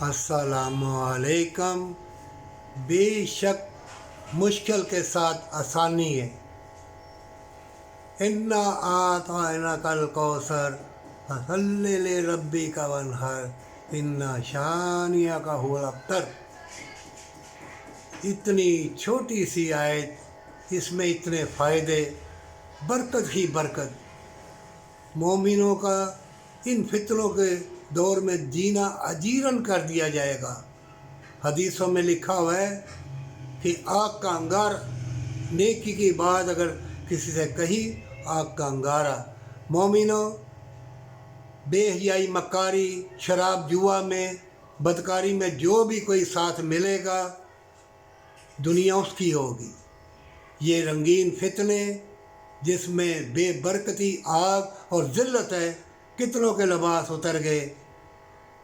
अस्सलाम वालेकुम। बेशक मुश्किल के साथ आसानी है। इन्ना आतना कल कौसर फसल्ले ले रब्बी का वनहर इन्ना शानिया का हुआ अबतर। इतनी छोटी सी आयत, इसमें इतने फ़ायदे, बरकत ही बरकत। मोमिनों का इन फितनों के दौर में जीना अजीरन कर दिया जाएगा। हदीसों में लिखा हुआ है कि आग का अंगारा, नेकी की बात अगर किसी से कही, आग का अंगारा। मोमिनों, बेहयाई, मक्कारी, शराब, जुआ में, बदकारी में जो भी कोई साथ मिलेगा, दुनिया उसकी होगी। ये रंगीन फितने जिसमें बेबरकती, आग और ज़िल्लत है, कितनों के लिबास उतर गए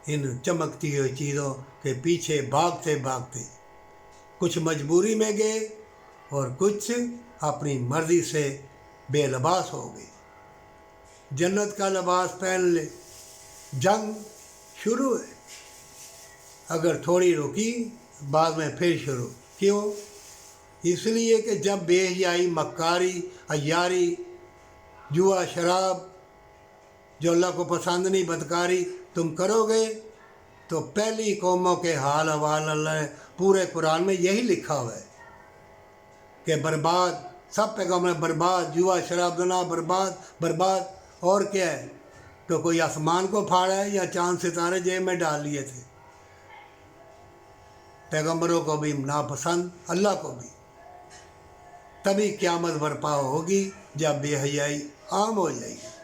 इन चमकती हुई चीज़ों के पीछे भागते भागते। कुछ मजबूरी में गए और कुछ अपनी मर्ज़ी से बेलबास हो गए। जन्नत का लिबास पहन ले, जंग शुरू है। अगर थोड़ी रुकी, बाद में फिर शुरू। क्यों? इसलिए कि जब बेहयाई, मक्कारी, अय्यारी, जुआ, शराब, जो अल्लाह को पसंद नहीं, बदकारी तुम करोगे, तो पहली कौमों के हाल हवाल अल्लाह ने पूरे कुरान में यही लिखा हुआ है कि बर्बाद, सब पैगम्बर बर्बाद, जुआ, शराब, ज़ना, बर्बाद बर्बाद। और क्या है? तो कोई आसमान को फाड़ा है या चांद सितारे जेब में डाल लिए थे? पैगम्बरों को भी नापसंद, अल्लाह को भी। तभी क़यामत बर्पा होगी जब बेहयाई आम हो जाएगी।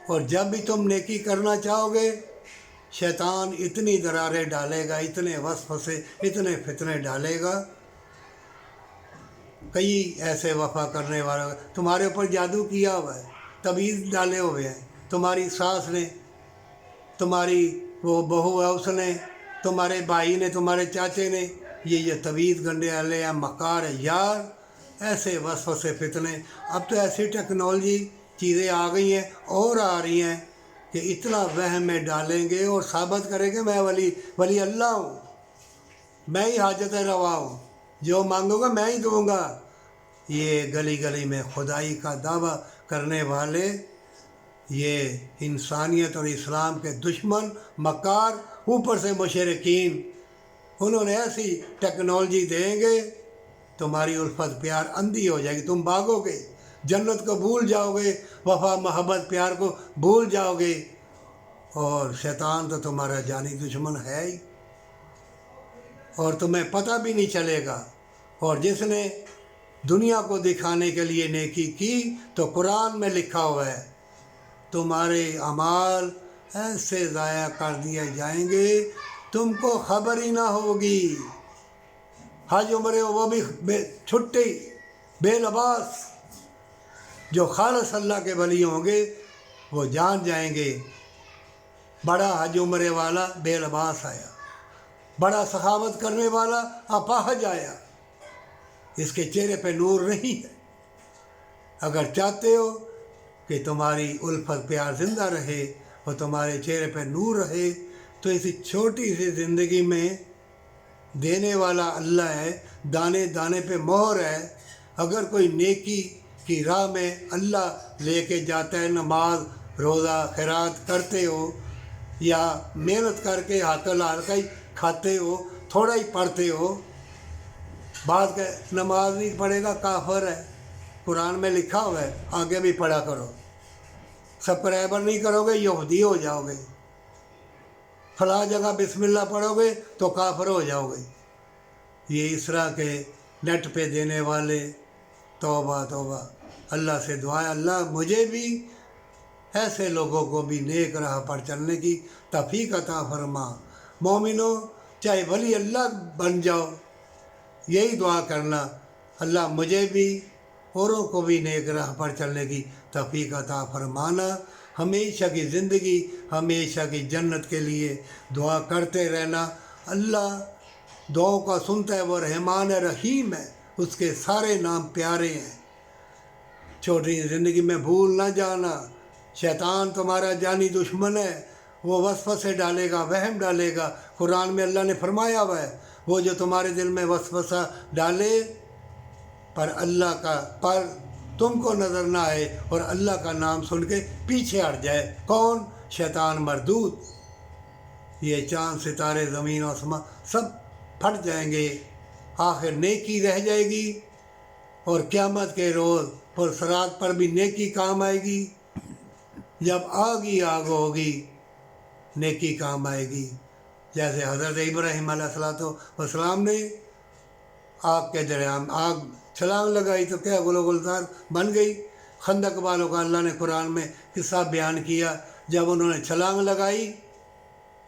और जब भी तुम नेकी करना चाहोगे, शैतान इतनी दरारें डालेगा, इतने वसवसे, इतने फितने डालेगा। कई ऐसे वफा करने वाले तुम्हारे ऊपर जादू किया हुआ है, तवीज़ डाले हुए हैं। तुम्हारी सास ने, तुम्हारी वो बहू है उसने, तुम्हारे भाई ने, तुम्हारे चाचे ने, ये तवीज़ गंडे वाले हैं, मकार है यार। ऐसे वसवसे फितने। अब तो ऐसी टेक्नोलॉजी चीज़ें आ गई हैं और आ रही हैं कि इतना वहम में डालेंगे और साबित करेंगे मैं वली अल्लाह हूँ, मैं ही हाजत रवा हूँ, जो मांगूंगा मैं ही दूँगा। ये गली गली में खुदाई का दावा करने वाले, ये इंसानियत और इस्लाम के दुश्मन, मकार, ऊपर से मुशरिकीन, उन्होंने ऐसी टेक्नोलॉजी देंगे, तुम्हारी उल्फत प्यार अंधी हो जाएगी, तुम भागोगे, जन्नत को भूल जाओगे, वफा मोहब्बत प्यार को भूल जाओगे। और शैतान तो तुम्हारा जानी दुश्मन है ही, और तुम्हें पता भी नहीं चलेगा। और जिसने दुनिया को दिखाने के लिए नेकी की, तो कुरान में लिखा हुआ है तुम्हारे अमाल ऐसे ज़ाया कर दिए जाएंगे, तुमको खबर ही ना होगी। हज उम्र वो भी छुट्टी, बेलबास। जो खालिस अल्लाह के वली होंगे वो जान जाएंगे, बड़ा हज उम्र वाला बेलबास आया, बड़ा सखावत करने वाला अपाहज आया, इसके चेहरे पे नूर नहीं है। अगर चाहते हो कि तुम्हारी उल्फत प्यार ज़िंदा रहे और तुम्हारे चेहरे पे नूर रहे, तो इसी छोटी सी ज़िंदगी में देने वाला अल्लाह है, दाने दाने पे मोहर है। अगर कोई नेकी की राह में अल्लाह लेके जाता है, नमाज, रोज़ा, खैरात करते हो या मेहनत करके हाथल हल्का ही खाते हो, थोड़ा ही पढ़ते हो, बाद का नमाज नहीं पढ़ेगा काफिर है, कुरान में लिखा हुआ है, आगे भी पढ़ा करो। सब्सक्राइबर नहीं करोगे, यहूदी हो जाओगे। फला जगह बिस्मिल्लाह पढ़ोगे तो काफिर हो जाओगे। ये इस तरह के नेट पे देने वाले, तौबा तौबा। अल्लाह से दुआ है, अल्लाह मुझे भी ऐसे लोगों को भी नेक राह पर चलने की तौफीक अता फरमा। मोमिनो, चाहे वली अल्लाह बन जाओ, यही दुआ करना, अल्लाह मुझे भी औरों को भी नेक राह पर चलने की तौफीक अता फरमाना। हमेशा की ज़िंदगी, हमेशा की जन्नत के लिए दुआ करते रहना। अल्लाह दुआओं का सुनता है, वो रहमान है, रहीम है, उसके सारे नाम प्यारे हैं। छोटी ज़िंदगी में भूल ना जाना, शैतान तुम्हारा जानी दुश्मन है, وہ وسوسے ڈالے گا، وہم ڈالے گا۔ قرآن میں اللہ نے فرمایا ہوا ہے وہ جو تمہارے دل میں وسوسہ ڈالے پر تم کو نظر نہ آئے اور اللہ کا نام سن کے پیچھے ہٹ جائے، کون؟ شیطان مردود۔ یہ چاند ستارے زمین و آسمان سب پھٹ جائیں گے، آخر نیکی رہ جائے گی، اور قیامت کے روز پرصراط پر بھی نیکی کام آئے گی۔ جب آگ ہی آگ ہوگی نیکی کام آئے گی۔ جیسے حضرت ابراہیم علیہ السلام نے آگ کے درمیان آگ چھلانگ لگائی تو کیا گل و گلزار بن گئی۔ خندق والوں کا اللہ نے قرآن میں قصہ بیان کیا، جب انہوں نے چھلانگ لگائی،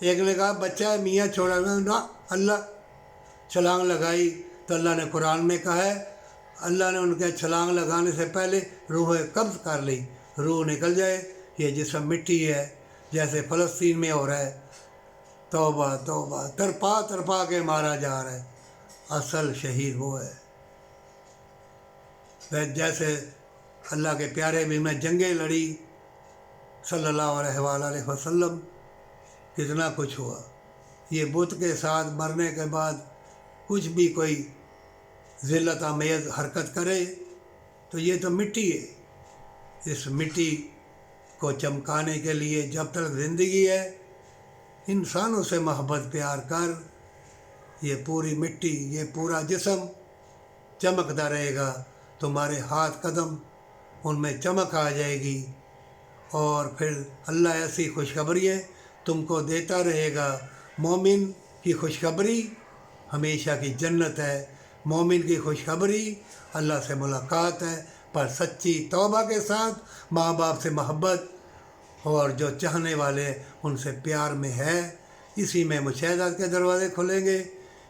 ایک نے کہا بچہ ہے میاں چھوڑا نہ، اللہ چھلانگ لگائی تو اللہ نے قرآن میں کہا ہے اللہ نے ان کے چھلانگ لگانے سے پہلے روح قبض کر لی، روح نکل جائے۔ یہ جسم مٹی ہے، جیسے فلسطین میں ہو رہا ہے، توبہ توبہ، تڑپا تڑپا کے مارا جا رہا ہے، اصل شہید وہ ہے۔ جیسے اللہ کے پیارے بھی میں جنگیں لڑی صلی اللہ علیہ وآلہ وسلم، کتنا کچھ ہوا۔ یہ بت کے ساتھ مرنے کے بعد کچھ بھی کوئی ذلت آمیز حرکت کرے تو یہ تو مٹی ہے، اس مٹی کو چمکانے کے لیے جب تک زندگی ہے انسانوں سے محبت پیار کر، یہ پوری مٹی، یہ پورا جسم چمکتا رہے گا، تمہارے ہاتھ قدم ان میں چمک آ جائے گی، اور پھر اللہ ایسی خوشخبریاں تم کو دیتا رہے گا۔ مومن کی خوشخبری ہمیشہ کی جنت ہے، مومن کی خوشخبری اللہ سے ملاقات ہے، پر سچی توبہ کے ساتھ، ماں باپ سے محبت اور جو چاہنے والے ان سے پیار میں ہے، اسی میں مشاہدات کے دروازے کھلیں گے،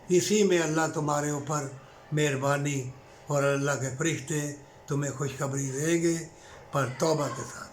اسی میں اللہ تمہارے اوپر مہربانی اور اللہ کے فرشتے تمہیں خوشخبری دیں گے، پر توبہ کے ساتھ۔